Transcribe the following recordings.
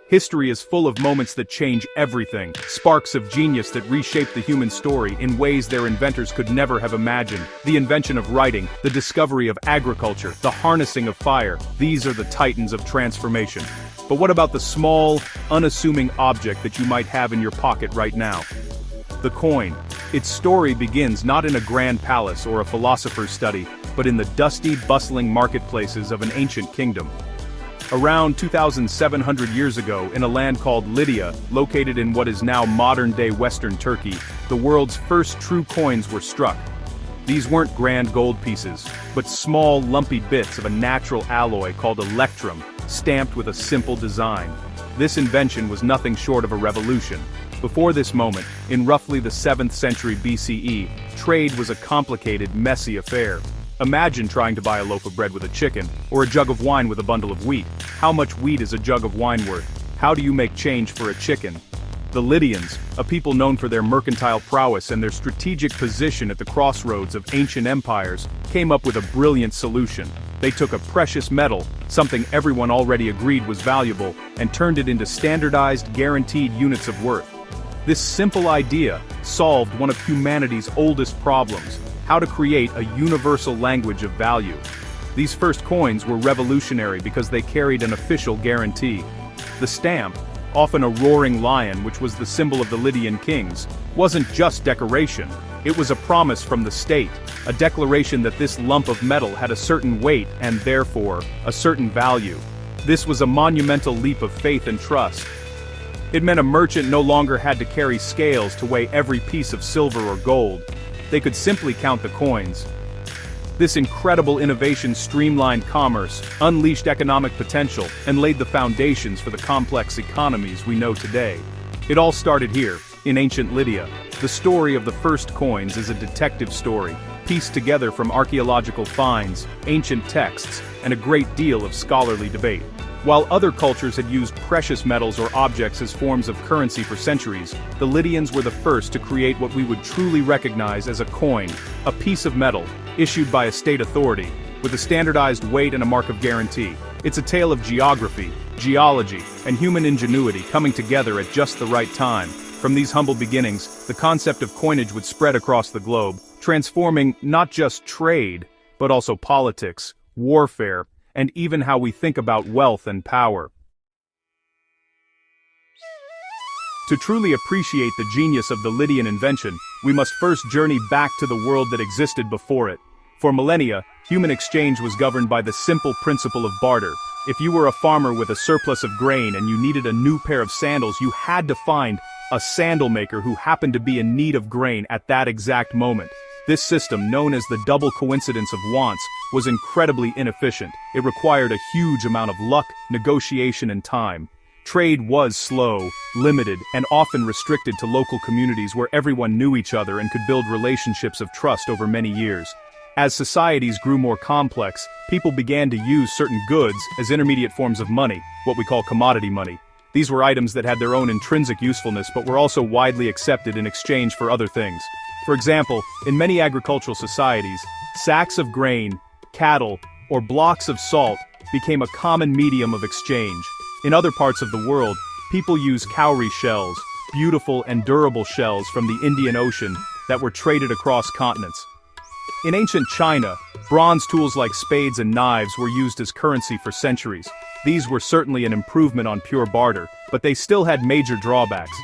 History is full of moments that change everything, sparks of genius that reshape the human story in ways their inventors could never have imagined. The invention of writing, the discovery of agriculture, the harnessing of fire, these are the titans of transformation. But what about the small, unassuming object that you might have in your pocket right now? The coin. Its story begins not in a grand palace or a philosopher's study, but in the dusty, bustling marketplaces of an ancient kingdom. Around 2,700 years ago, in a land called Lydia, located in what is now modern-day Western Turkey, the world's first true coins were struck. These weren't grand gold pieces, but small, lumpy bits of a natural alloy called electrum, stamped with a simple design. This invention was nothing short of a revolution. Before this moment, in roughly the 7th century BCE, trade was a complicated, messy affair. Imagine trying to buy a loaf of bread with a chicken, or a jug of wine with a bundle of wheat. How much wheat is a jug of wine worth? How do you make change for a chicken? The Lydians, a people known for their mercantile prowess and their strategic position at the crossroads of ancient empires, came up with a brilliant solution. They took a precious metal, something everyone already agreed was valuable, and turned it into standardized, guaranteed units of worth. This simple idea solved one of humanity's oldest problems: how to create a universal language of value. These first coins were revolutionary because they carried an official guarantee. The stamp, often a roaring lion which was the symbol of the Lydian kings, wasn't just decoration. It was a promise from the state, a declaration that this lump of metal had a certain weight and therefore, a certain value. This was a monumental leap of faith and trust. It meant a merchant no longer had to carry scales to weigh every piece of silver or gold. They could simply count the coins. This incredible innovation streamlined commerce, unleashed economic potential, and laid the foundations for the complex economies we know today. It all started here, in ancient Lydia. The story of the first coins is a detective story, pieced together from archaeological finds, ancient texts, and a great deal of scholarly debate. While other cultures had used precious metals or objects as forms of currency for centuries, the Lydians were the first to create what we would truly recognize as a coin, a piece of metal, issued by a state authority, with a standardized weight and a mark of guarantee. It's a tale of geography, geology, and human ingenuity coming together at just the right time. From these humble beginnings, the concept of coinage would spread across the globe, transforming not just trade, but also politics, warfare, and even how we think about wealth and power. To truly appreciate the genius of the Lydian invention, we must first journey back to the world that existed before it. For millennia, human exchange was governed by the simple principle of barter. If you were a farmer with a surplus of grain and you needed a new pair of sandals, you had to find a sandal maker who happened to be in need of grain at that exact moment. This system, known as the double coincidence of wants, was incredibly inefficient. It required a huge amount of luck, negotiation, and time. Trade was slow, limited, and often restricted to local communities where everyone knew each other and could build relationships of trust over many years. As societies grew more complex, people began to use certain goods as intermediate forms of money, what we call commodity money. These were items that had their own intrinsic usefulness but were also widely accepted in exchange for other things. For example, in many agricultural societies, sacks of grain, cattle, or blocks of salt became a common medium of exchange. In other parts of the world, people used cowrie shells, beautiful and durable shells from the Indian Ocean that were traded across continents. In ancient China, bronze tools like spades and knives were used as currency for centuries. These were certainly an improvement on pure barter, but they still had major drawbacks.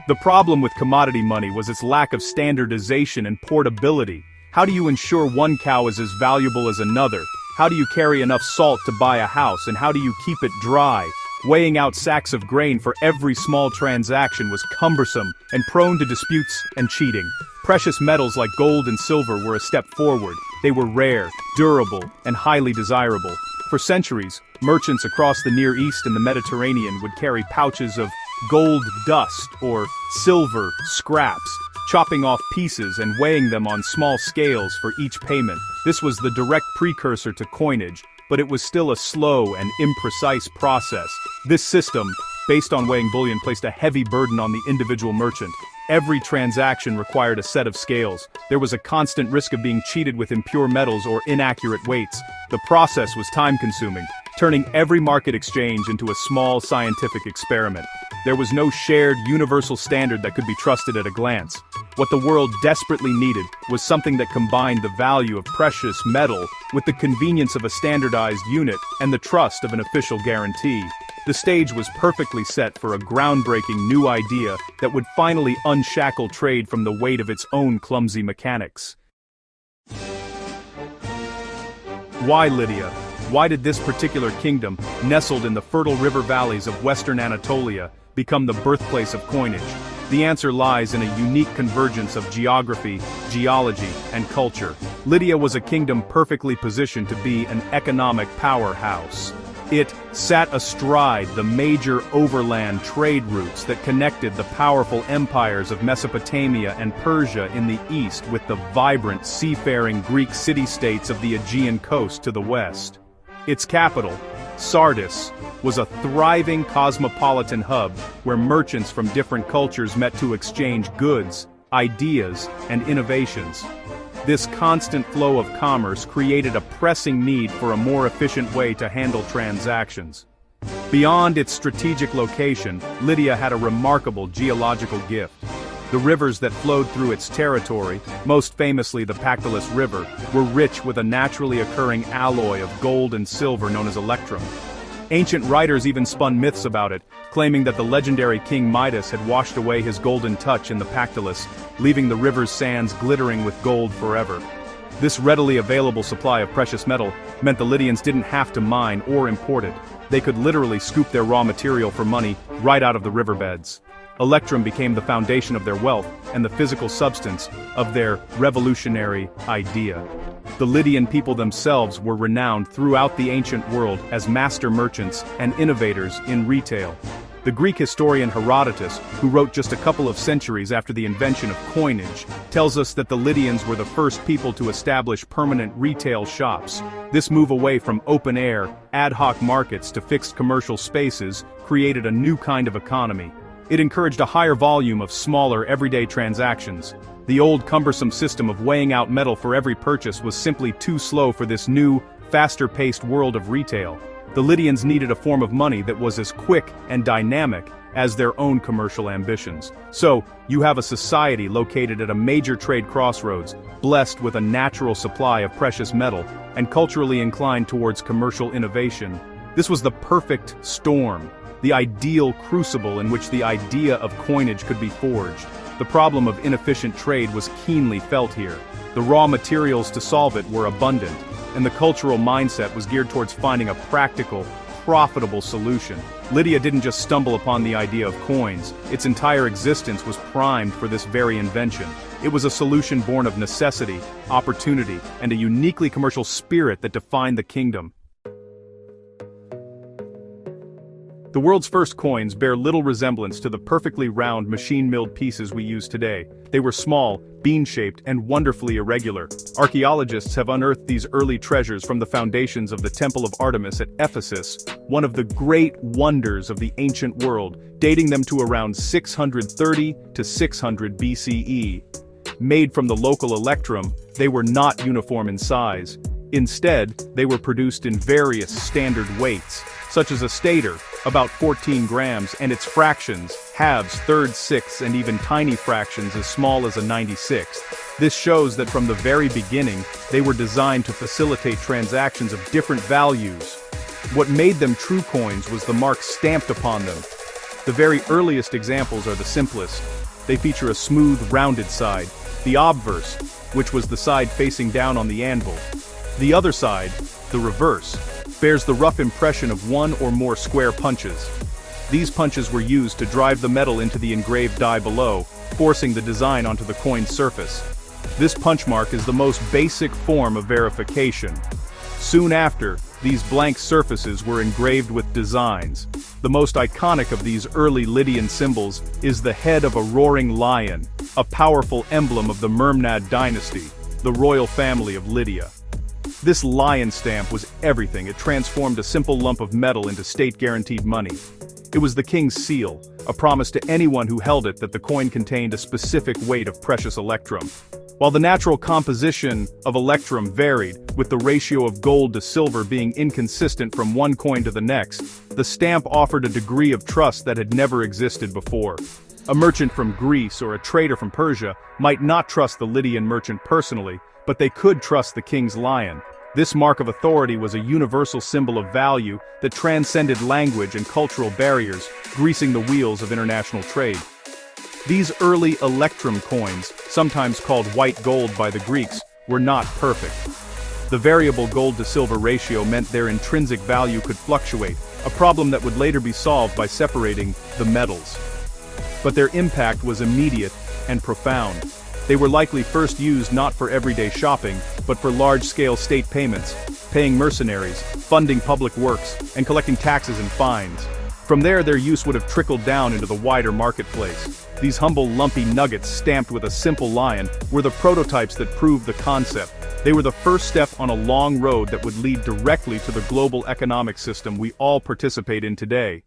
The problem with commodity money was its lack of standardization and portability. How do you ensure one cow is as valuable as another? How do you carry enough salt to buy a house, and how do you keep it dry? Weighing out sacks of grain for every small transaction was cumbersome and prone to disputes and cheating. Precious metals like gold and silver were a step forward. They were rare, durable, and highly desirable. For centuries, merchants across the Near East and the Mediterranean would carry pouches of gold dust or silver scraps, chopping off pieces and weighing them on small scales for each payment. This was the direct precursor to coinage, but it was still a slow and imprecise process. This system, based on weighing bullion, placed a heavy burden on the individual merchant. Every transaction required a set of scales. There was a constant risk of being cheated with impure metals or inaccurate weights. The process was time-consuming, turning every market exchange into a small scientific experiment. There was no shared, universal standard that could be trusted at a glance. What the world desperately needed was something that combined the value of precious metal with the convenience of a standardized unit and the trust of an official guarantee. The stage was perfectly set for a groundbreaking new idea that would finally unshackle trade from the weight of its own clumsy mechanics. Why Lydia? Why did this particular kingdom, nestled in the fertile river valleys of western Anatolia, become the birthplace of coinage? The answer lies in a unique convergence of geography, geology, and culture. Lydia was a kingdom perfectly positioned to be an economic powerhouse. It sat astride the major overland trade routes that connected the powerful empires of Mesopotamia and Persia in the east with the vibrant seafaring Greek city-states of the Aegean coast to the west. Its capital, Sardis, was a thriving cosmopolitan hub where merchants from different cultures met to exchange goods, ideas, and innovations. This constant flow of commerce created a pressing need for a more efficient way to handle transactions. Beyond its strategic location, Lydia had a remarkable geological gift. The rivers that flowed through its territory, most famously the Pactolus River, were rich with a naturally occurring alloy of gold and silver known as electrum. Ancient writers even spun myths about it, claiming that the legendary King Midas had washed away his golden touch in the Pactolus, leaving the river's sands glittering with gold forever. This readily available supply of precious metal meant the Lydians didn't have to mine or import it. They could literally scoop their raw material for money right out of the riverbeds. Electrum became the foundation of their wealth and the physical substance of their revolutionary idea. The Lydian people themselves were renowned throughout the ancient world as master merchants and innovators in retail. The Greek historian Herodotus, who wrote just a couple of centuries after the invention of coinage, tells us that the Lydians were the first people to establish permanent retail shops. This move away from open-air, ad hoc markets to fixed commercial spaces created a new kind of economy. It encouraged a higher volume of smaller, everyday transactions. The old cumbersome system of weighing out metal for every purchase was simply too slow for this new, faster-paced world of retail. The Lydians needed a form of money that was as quick and dynamic as their own commercial ambitions. So, you have a society located at a major trade crossroads, blessed with a natural supply of precious metal, and culturally inclined towards commercial innovation. This was the perfect storm, the ideal crucible in which the idea of coinage could be forged. The problem of inefficient trade was keenly felt here. The raw materials to solve it were abundant, and the cultural mindset was geared towards finding a practical, profitable solution. Lydia didn't just stumble upon the idea of coins, its entire existence was primed for this very invention. It was a solution born of necessity, opportunity, and a uniquely commercial spirit that defined the kingdom. The world's first coins bear little resemblance to the perfectly round machine-milled pieces we use today. They were small, bean-shaped, and wonderfully irregular. Archaeologists have unearthed these early treasures from the foundations of the Temple of Artemis at Ephesus, one of the great wonders of the ancient world, dating them to around 630 to 600 BCE. Made from the local electrum, they were not uniform in size. Instead, they were produced in various standard weights, such as a stater, about 14 grams, and its fractions, halves, thirds, sixths, and even tiny fractions as small as a 96th. This shows that from the very beginning, they were designed to facilitate transactions of different values. What made them true coins was the mark stamped upon them. The very earliest examples are the simplest. They feature a smooth, rounded side, the obverse, which was the side facing down on the anvil. The other side, the reverse, bears the rough impression of one or more square punches. These punches were used to drive the metal into the engraved die below, forcing the design onto the coin's surface. This punch mark is the most basic form of verification. Soon after, these blank surfaces were engraved with designs. The most iconic of these early Lydian symbols is the head of a roaring lion, a powerful emblem of the Mermnad dynasty, the royal family of Lydia. This lion stamp was everything. It transformed a simple lump of metal into state-guaranteed money. It was the king's seal, a promise to anyone who held it that the coin contained a specific weight of precious electrum. While the natural composition of electrum varied, with the ratio of gold to silver being inconsistent from one coin to the next, the stamp offered a degree of trust that had never existed before. A merchant from Greece or a trader from Persia might not trust the Lydian merchant personally, but they could trust the king's lion. This mark of authority was a universal symbol of value that transcended language and cultural barriers, greasing the wheels of international trade. These early electrum coins, sometimes called white gold by the Greeks, were not perfect. The variable gold to silver ratio meant their intrinsic value could fluctuate, a problem that would later be solved by separating the metals. But their impact was immediate and profound. They were likely first used not for everyday shopping, but for large-scale state payments, paying mercenaries, funding public works, and collecting taxes and fines. From there, their use would have trickled down into the wider marketplace. These humble lumpy nuggets stamped with a simple lion were the prototypes that proved the concept. They were the first step on a long road that would lead directly to the global economic system we all participate in today.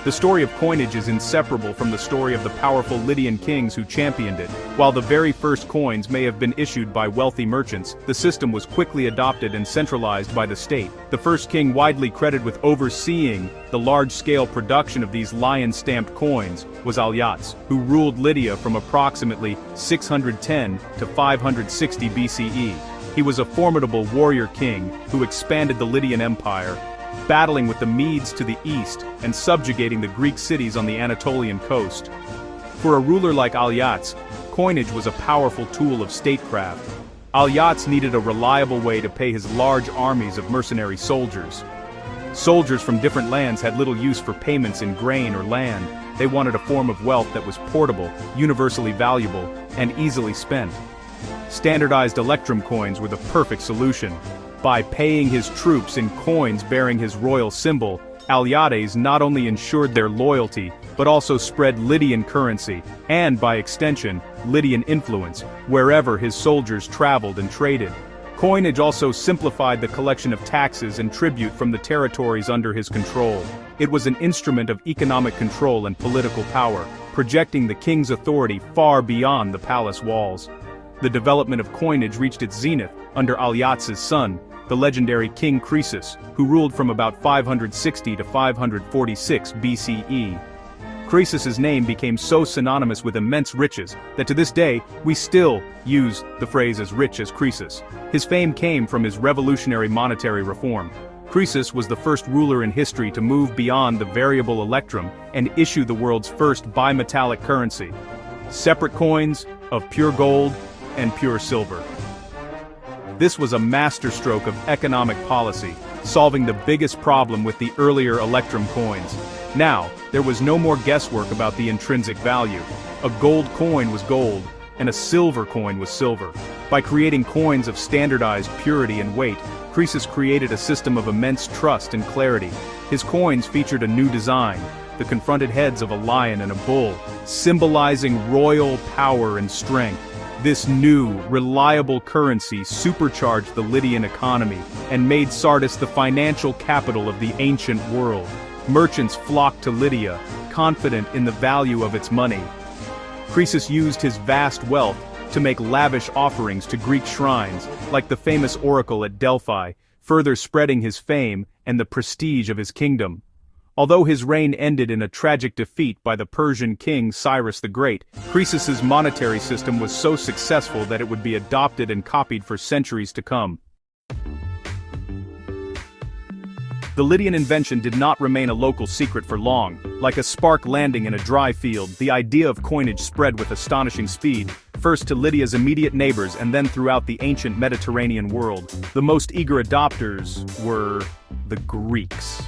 The story of coinage is inseparable from the story of the powerful Lydian kings who championed it. While the very first coins may have been issued by wealthy merchants, the system was quickly adopted and centralized by the state. The first king widely credited with overseeing the large-scale production of these lion-stamped coins was Alyats, who ruled Lydia from approximately 610 to 560 BCE. He was a formidable warrior king who expanded the Lydian Empire, battling with the Medes to the east and subjugating the Greek cities on the Anatolian coast. For a ruler like Alyats, coinage was a powerful tool of statecraft. Alyats needed a reliable way to pay his large armies of mercenary soldiers. Soldiers from different lands had little use for payments in grain or land. They wanted a form of wealth that was portable, universally valuable, and easily spent. Standardized electrum coins were the perfect solution. By paying his troops in coins bearing his royal symbol, Alyattes not only ensured their loyalty, but also spread Lydian currency, and by extension, Lydian influence, wherever his soldiers traveled and traded. Coinage also simplified the collection of taxes and tribute from the territories under his control. It was an instrument of economic control and political power, projecting the king's authority far beyond the palace walls. The development of coinage reached its zenith under Alyats's son, the legendary King Croesus, who ruled from about 560 to 546 BCE. Croesus's name became so synonymous with immense riches that to this day we still use the phrase as rich as Croesus. His fame came from his revolutionary monetary reform. Croesus was the first ruler in history to move beyond the variable electrum and issue the world's first bimetallic currency. Separate coins of pure gold and pure silver. This was a masterstroke of economic policy, solving the biggest problem with the earlier electrum coins. Now, there was no more guesswork about the intrinsic value. A gold coin was gold, and a silver coin was silver. By creating coins of standardized purity and weight, Croesus created a system of immense trust and clarity. His coins featured a new design, the confronted heads of a lion and a bull, symbolizing royal power and strength. This new, reliable currency supercharged the Lydian economy and made Sardis the financial capital of the ancient world. Merchants flocked to Lydia, confident in the value of its money. Croesus used his vast wealth to make lavish offerings to Greek shrines, like the famous oracle at Delphi, further spreading his fame and the prestige of his kingdom. Although his reign ended in a tragic defeat by the Persian king Cyrus the Great, Croesus's monetary system was so successful that it would be adopted and copied for centuries to come. The Lydian invention did not remain a local secret for long. Like a spark landing in a dry field, the idea of coinage spread with astonishing speed, first to Lydia's immediate neighbors and then throughout the ancient Mediterranean world. The most eager adopters were the Greeks.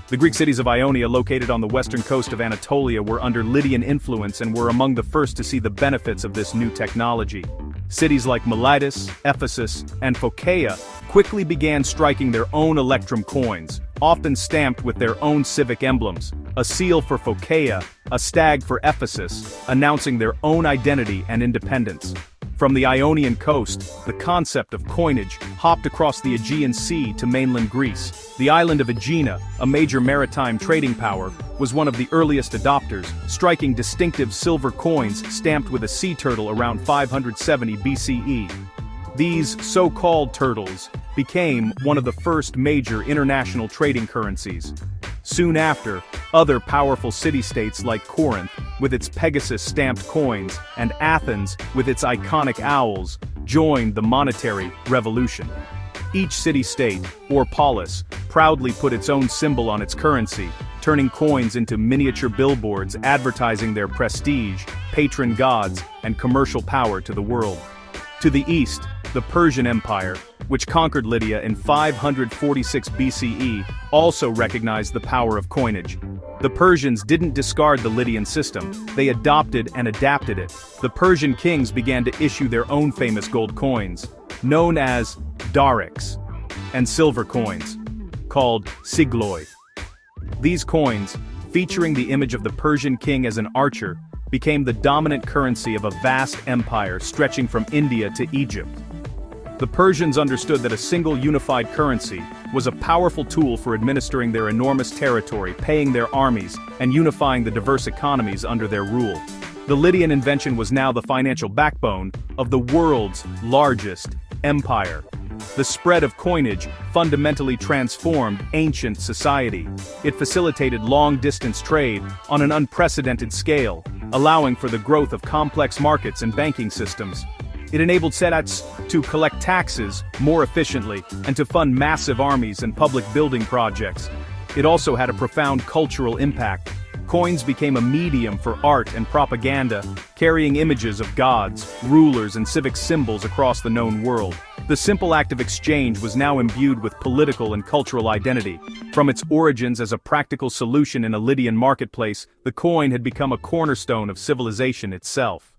The Greek cities of Ionia, located on the western coast of Anatolia, were under Lydian influence and were among the first to see the benefits of this new technology. Cities like Miletus, Ephesus, and Phocaea quickly began striking their own electrum coins, often stamped with their own civic emblems, a seal for Phocaea, a stag for Ephesus, announcing their own identity and independence. From the Ionian coast, the concept of coinage hopped across the Aegean Sea to mainland Greece. The island of Aegina, a major maritime trading power, was one of the earliest adopters, striking distinctive silver coins stamped with a sea turtle around 570 BCE. These so-called turtles became one of the first major international trading currencies. Soon after, other powerful city-states like Corinth, with its Pegasus-stamped coins, and Athens, with its iconic owls, joined the monetary revolution. Each city-state, or polis, proudly put its own symbol on its currency, turning coins into miniature billboards advertising their prestige, patron gods, and commercial power to the world. To the east, the Persian Empire, which conquered Lydia in 546 BCE, also recognized the power of coinage. The Persians didn't discard the Lydian system, they adopted and adapted it. The Persian kings began to issue their own famous gold coins, known as darics, and silver coins, called sigloi. These coins, featuring the image of the Persian king as an archer, became the dominant currency of a vast empire stretching from India to Egypt. The Persians understood that a single unified currency was a powerful tool for administering their enormous territory, paying their armies, and unifying the diverse economies under their rule. The Lydian invention was now the financial backbone of the world's largest empire. The spread of coinage fundamentally transformed ancient society. It facilitated long-distance trade on an unprecedented scale, allowing for the growth of complex markets and banking systems. It enabled Sedats to collect taxes more efficiently and to fund massive armies and public building projects. It also had a profound cultural impact. Coins became a medium for art and propaganda, carrying images of gods, rulers, and civic symbols across the known world. The simple act of exchange was now imbued with political and cultural identity. From its origins as a practical solution in a Lydian marketplace, the coin had become a cornerstone of civilization itself.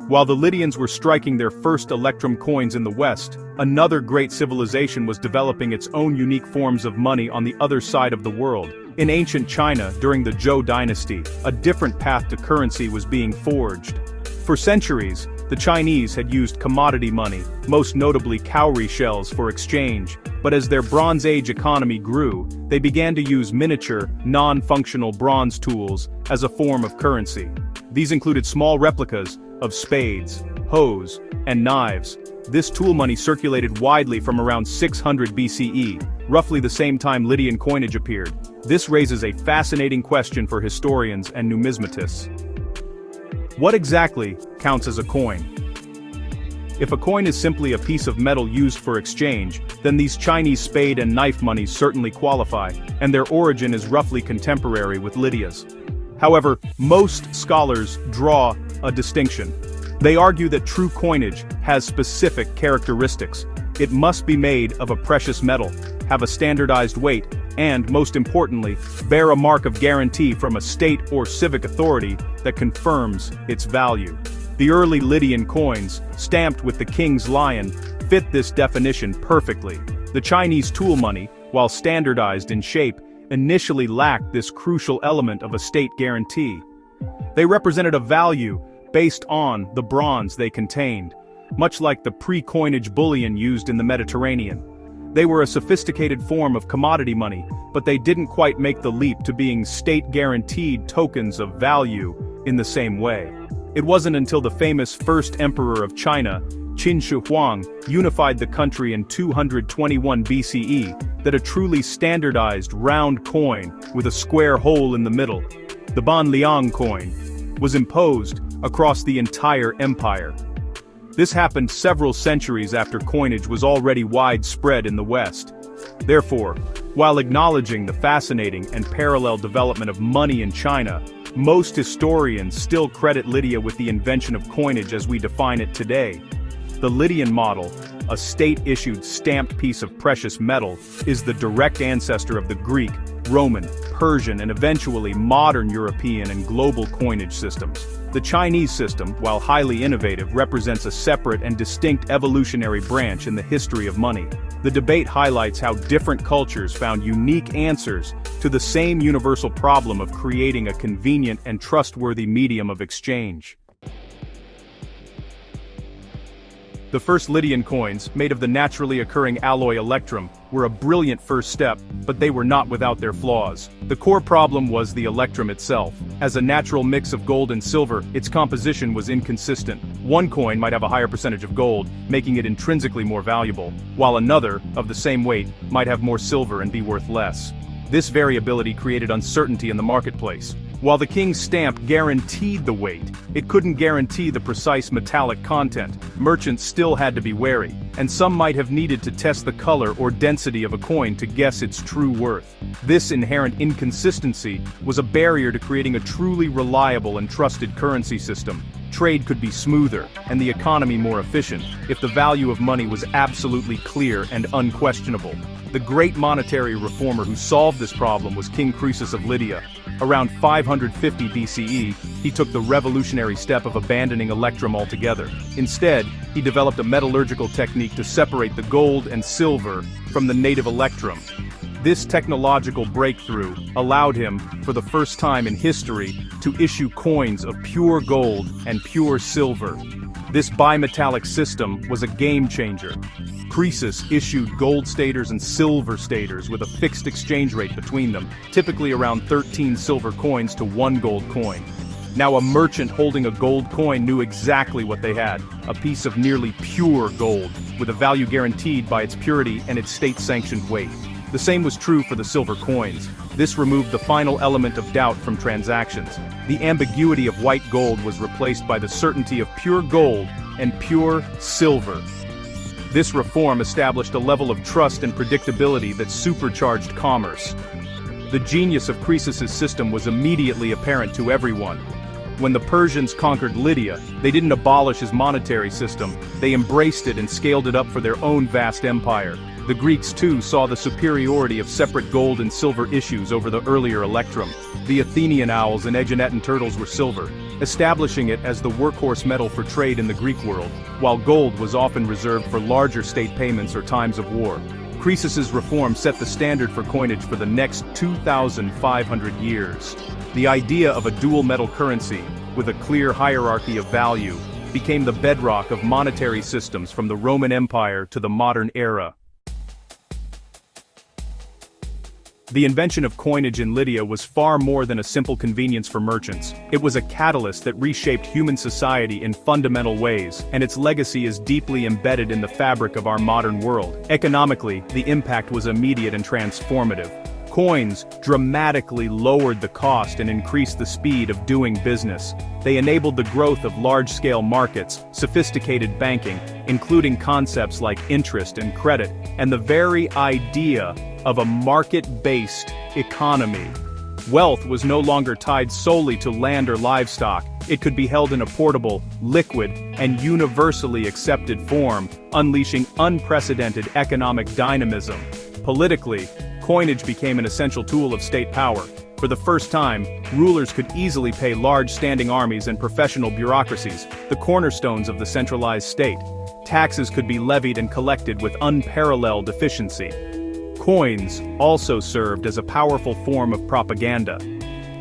While the Lydians were striking their first electrum coins in the West, another great civilization was developing its own unique forms of money on the other side of the world. In ancient China, during the Zhou dynasty, a different path to currency was being forged. For centuries, the Chinese had used commodity money, most notably cowrie shells, for exchange, but as their Bronze Age economy grew, they began to use miniature, non-functional bronze tools as a form of currency. These included small replicas of spades, hoes, and knives. This tool money circulated widely from around 600 BCE, roughly the same time Lydian coinage appeared. This raises a fascinating question for historians and numismatists. What exactly counts as a coin? If a coin is simply a piece of metal used for exchange, then these Chinese spade and knife monies certainly qualify, and their origin is roughly contemporary with Lydia's. However, most scholars draw a distinction. They argue that true coinage has specific characteristics. It must be made of a precious metal, have a standardized weight, and, most importantly, bear a mark of guarantee from a state or civic authority that confirms its value. The early Lydian coins, stamped with the king's lion, fit this definition perfectly. The Chinese tool money, while standardized in shape, initially lacked this crucial element of a state guarantee. They represented a value based on the bronze they contained, much like the pre-coinage bullion used in the Mediterranean. They were a sophisticated form of commodity money, but they didn't quite make the leap to being state-guaranteed tokens of value in the same way. It wasn't until the famous first emperor of China, Qin Shi Huang, unified the country in 221 BCE that a truly standardized round coin with a square hole in the middle, the Ban Liang coin, was imposed across the entire empire. This happened several centuries after coinage was already widespread in the West. Therefore, while acknowledging the fascinating and parallel development of money in China, most historians still credit Lydia with the invention of coinage as we define it today. The Lydian model, a state-issued stamped piece of precious metal, is the direct ancestor of the Greek, Roman, Persian, and eventually modern European and global coinage systems. The Chinese system, while highly innovative, represents a separate and distinct evolutionary branch in the history of money. The debate highlights how different cultures found unique answers to the same universal problem of creating a convenient and trustworthy medium of exchange. The first Lydian coins, made of the naturally occurring alloy electrum, were a brilliant first step, but they were not without their flaws. The core problem was the electrum itself. As a natural mix of gold and silver, its composition was inconsistent. One coin might have a higher percentage of gold, making it intrinsically more valuable, while another, of the same weight, might have more silver and be worth less. This variability created uncertainty in the marketplace. While the king's stamp guaranteed the weight, it couldn't guarantee the precise metallic content. Merchants still had to be wary, and some might have needed to test the color or density of a coin to guess its true worth. This inherent inconsistency was a barrier to creating a truly reliable and trusted currency system. Trade could be smoother, and the economy more efficient, if the value of money was absolutely clear and unquestionable. The great monetary reformer who solved this problem was King Croesus of Lydia. Around 550 BCE, he took the revolutionary step of abandoning electrum altogether. Instead, he developed a metallurgical technique to separate the gold and silver from the native electrum. This technological breakthrough allowed him, for the first time in history, to issue coins of pure gold and pure silver. This bimetallic system was a game changer. Croesus issued gold staters and silver staters with a fixed exchange rate between them, typically around 13 silver coins to 1 gold coin. Now a merchant holding a gold coin knew exactly what they had, a piece of nearly pure gold, with a value guaranteed by its purity and its state-sanctioned weight. The same was true for the silver coins. This removed the final element of doubt from transactions. The ambiguity of white gold was replaced by the certainty of pure gold and pure silver. This reform established a level of trust and predictability that supercharged commerce. The genius of Croesus's system was immediately apparent to everyone. When the Persians conquered Lydia, they didn't abolish his monetary system, they embraced it and scaled it up for their own vast empire. The Greeks too saw the superiority of separate gold and silver issues over the earlier electrum. The Athenian owls and Aeginetan turtles were silver, establishing it as the workhorse metal for trade in the Greek world, while gold was often reserved for larger state payments or times of war. Croesus's reform set the standard for coinage for the next 2,500 years. The idea of a dual metal currency, with a clear hierarchy of value, became the bedrock of monetary systems from the Roman Empire to the modern era. The invention of coinage in Lydia was far more than a simple convenience for merchants. It was a catalyst that reshaped human society in fundamental ways, and its legacy is deeply embedded in the fabric of our modern world. Economically, the impact was immediate and transformative. Coins dramatically lowered the cost and increased the speed of doing business. They enabled the growth of large-scale markets, sophisticated banking, including concepts like interest and credit, and the very idea of a market-based economy. Wealth was no longer tied solely to land or livestock. It could be held in a portable, liquid, and universally accepted form, unleashing unprecedented economic dynamism. Politically, coinage became an essential tool of state power. For the first time, rulers could easily pay large standing armies and professional bureaucracies, the cornerstones of the centralized state. Taxes could be levied and collected with unparalleled efficiency. Coins also served as a powerful form of propaganda.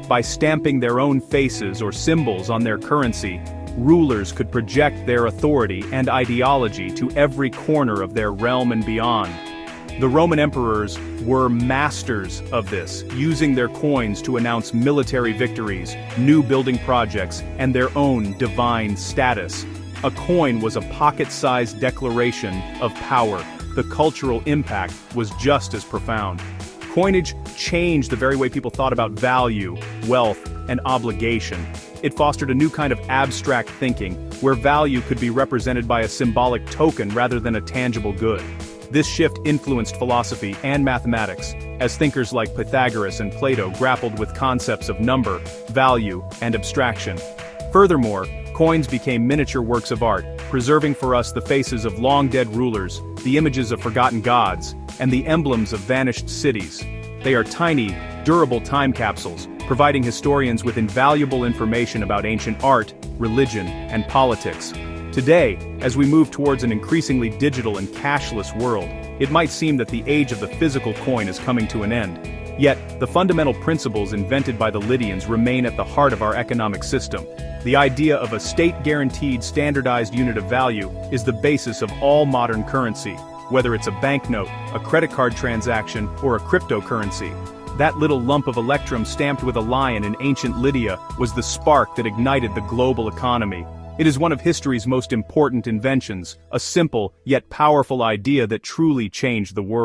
By stamping their own faces or symbols on their currency, rulers could project their authority and ideology to every corner of their realm and beyond. The Roman emperors were masters of this, using their coins to announce military victories, new building projects, and their own divine status. A coin was a pocket-sized declaration of power. The cultural impact was just as profound. Coinage changed the very way people thought about value, wealth, and obligation. It fostered a new kind of abstract thinking, where value could be represented by a symbolic token rather than a tangible good. This shift influenced philosophy and mathematics, as thinkers like Pythagoras and Plato grappled with concepts of number, value, and abstraction. Furthermore, coins became miniature works of art, preserving for us the faces of long-dead rulers, the images of forgotten gods, and the emblems of vanished cities. They are tiny, durable time capsules, providing historians with invaluable information about ancient art, religion, and politics. Today, as we move towards an increasingly digital and cashless world, it might seem that the age of the physical coin is coming to an end. Yet, the fundamental principles invented by the Lydians remain at the heart of our economic system. The idea of a state-guaranteed standardized unit of value is the basis of all modern currency, whether it's a banknote, a credit card transaction, or a cryptocurrency. That little lump of electrum stamped with a lion in ancient Lydia was the spark that ignited the global economy. It is one of history's most important inventions, a simple yet powerful idea that truly changed the world.